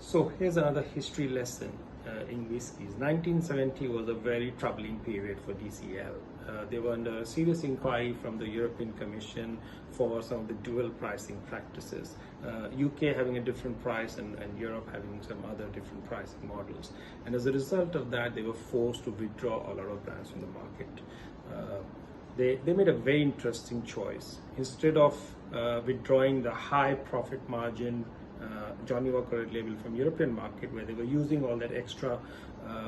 So here's another history lesson in whiskies. 1970 was a very troubling period for DCL. They were under a serious inquiry from the European Commission for some of the dual pricing practices. UK having a different price and Europe having some other different pricing models. And as a result of that, they were forced to withdraw a lot of brands from the market. They made a very interesting choice. Instead of withdrawing the high profit margin Johnnie Walker red label from European market, where they were using all that extra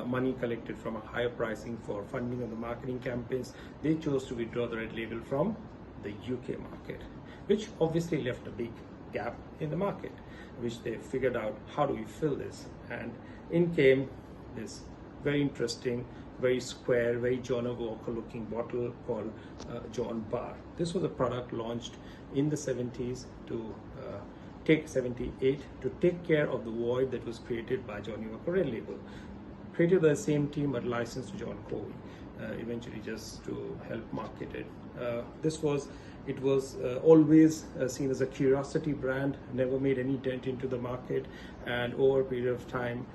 money collected from a higher pricing for funding of the marketing campaigns, they chose to withdraw the red label from the UK market, which obviously left a big gap in the market, which they figured out, how do we fill this? And in came this very interesting, very square, very Johnnie Walker looking bottle called John Barr. This was a product launched in the 70s to take 78 to take care of the void that was created by Johnnie Walker red label, created by the same team but licensed to John Covey, eventually just to help market it. It was always seen as a curiosity brand, never made any dent into the market, and over a period of time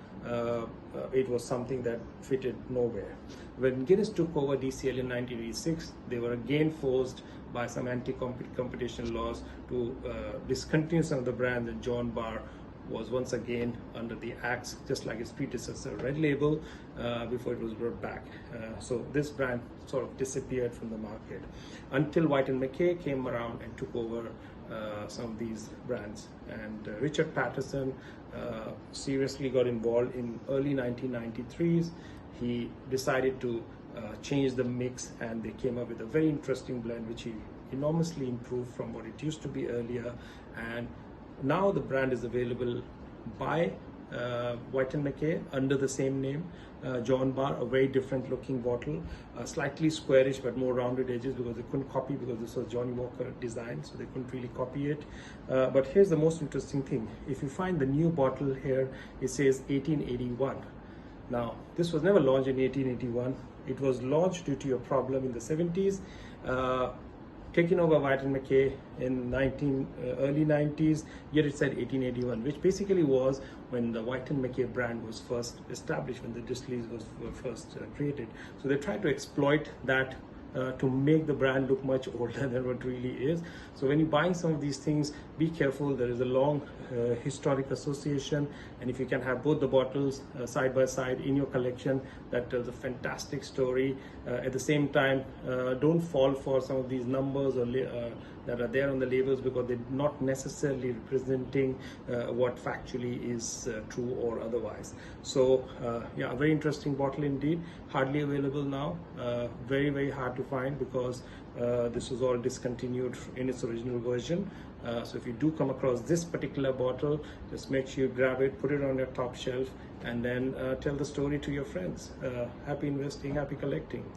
it was something that fitted nowhere. When Guinness took over DCL in 1986, they were again forced by some anti-competition laws to discontinue some of the brands, and John Barr was once again under the axe, just like its predecessor Red Label, before it was brought back. So this brand sort of disappeared from the market until whyte&mackay came around and took over some of these brands. And Richard Patterson seriously got involved in early 1993s. He decided to change the mix, and they came up with a very interesting blend which he enormously improved from what it used to be earlier. And now the brand is available by whyte&mackay under the same name, John Barr, a very different looking bottle, slightly squarish but more rounded edges because they couldn't copy, because this was Johnnie Walker design, so they couldn't really copy it. But here's the most interesting thing. If you find the new bottle here, it says 1881. Now, this was never launched in 1881. It was launched due to a problem in the 70s, taken over whyte&mackay in early 90s, yet it said 1881, which basically was when the whyte&mackay brand was first established, when the distilleries were first created. So they tried to exploit that to make the brand look much older than what it really is. So when you're buying some of these things, be careful. There is a long historic association, and if you can have both the bottles side by side in your collection, that tells a fantastic story. At the same time, don't fall for some of these numbers or that are there on the labels, because they're not necessarily representing what factually is true or otherwise. So yeah, a very interesting bottle indeed. Hardly available now, very, very hard to find, because this was all discontinued in its original version. So if you do come across this particular bottle, just make sure you grab it, put it on your top shelf, and then tell the story to your friends. Happy investing, happy collecting.